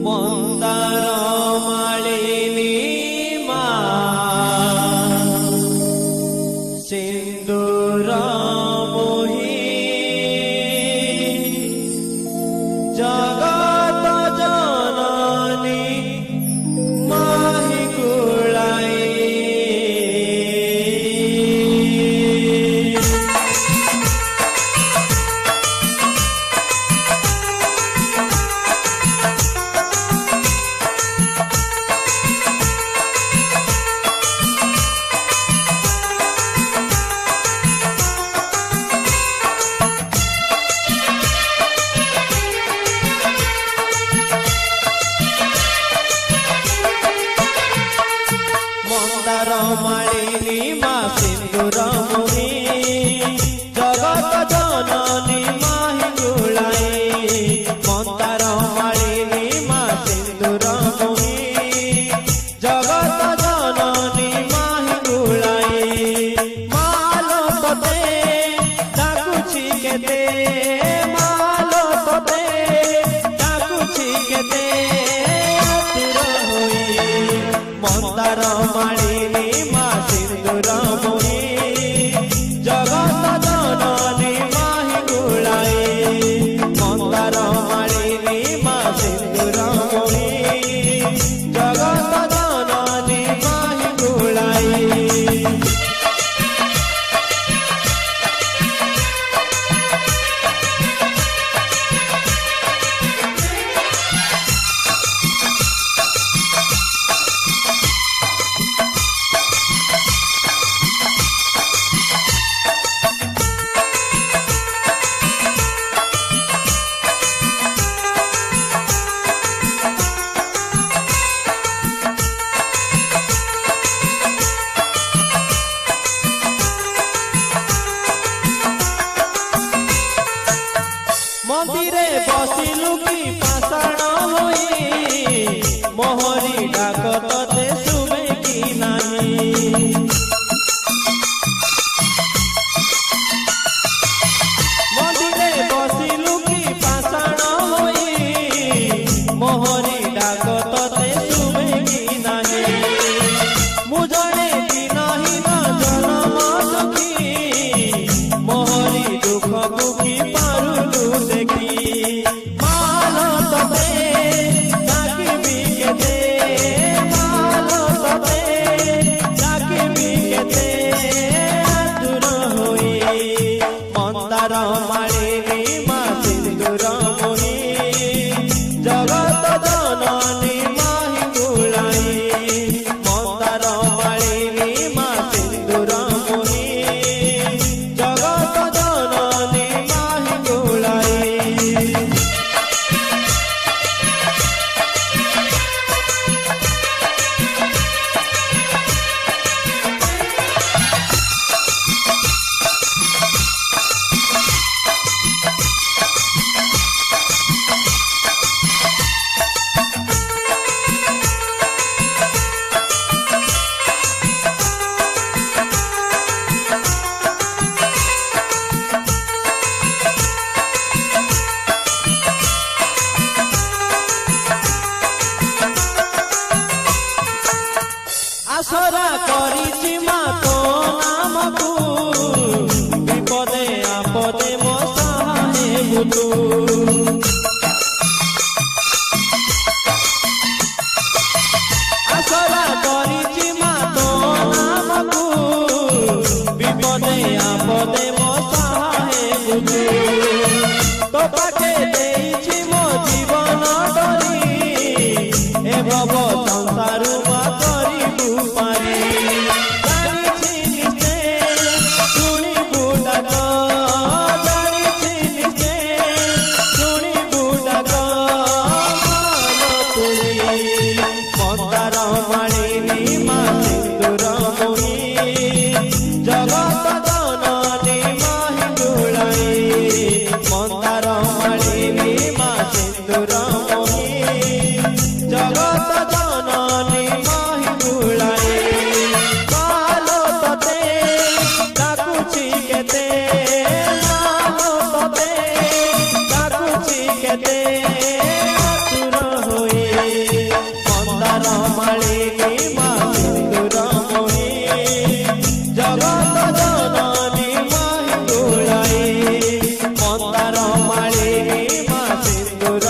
ମନ୍ଦାର ମାଳିନୀ ମା ସିନ୍ଦୁର ମୋହି ଜଗତ ଜନନୀ ମାହି ଗୁଳାଇ ମନ୍ଦାର ମାଳିନୀ ମା ସିନ୍ଦୁର ମୋହି ଜଗତ ଜନନୀ ମାହି ଗୁଳାଇ ମନ୍ଦାର ମାଳିନୀ ମା ସିନ୍ଦୁର ମୋହି ଜଗତ ଜନନୀ ମାହି ଗୁଳାଇ ମାଲୋ ତତେ ଡାକୁଛି କେତେ ମାଲୋ ତତେ ଡାକୁଛି କେତେ ଆତୁର ହୋଇ ମନ୍ଦାର ମାଳିନୀ ମା ସିନ୍ଦୁର ମୋହି ଜଗତ ଜନନୀ ମାହି ଗୁଳାଇ ମନ୍ଦାର ମାଳିନୀ ମା ସିନ୍ଦୁର ମୋହି ଜଗତ ଜନନୀ ମାହି ଗୁଳାଇ मंदिरे बसिलु की पाषाण होई मोहरी डाक तते सुबे की नाही मंदिरे बसिलु की पाषाण होई मोहरी डाक तते सुबे की नाही मुजणे दिनहीन जन्म दुखी मोहरी दुख दुखी पारुलु देखी मालो तते डाकिबी केते मालो तते डाकिबी केते आतुर होई मन्दार मालिनी मा सिन्दूर मोहि जगत जननी माहि गुलाई मन्दार मालिनी मा सिन्दूर मोहि जगत जननी माहि गुलाई आसरा करिछि मा तो नामकु विपदे आपदे मो सहाय बुतु आसरा करिछि मा तो नामकु विपदे आपदे मो सहाय बुतु तो पाके देइछि मो जीवन डरी ए भव संसार मा करिबु पारी जानिछि निश्चय शुणिबु डाक जानिछि निश्चय शुणिबु डाक मान तुई मन्दार मालिनी मा सिन्दूर मोहि जगत जननी माहि गुलाई मन्दार मालिनी मा सिन्दूर मोहि जगत जननी माहि गुलाई मालो तते डाकुछि केते मालो तते डाकुछि केते आतुर होई मालिनी मा सिंदूर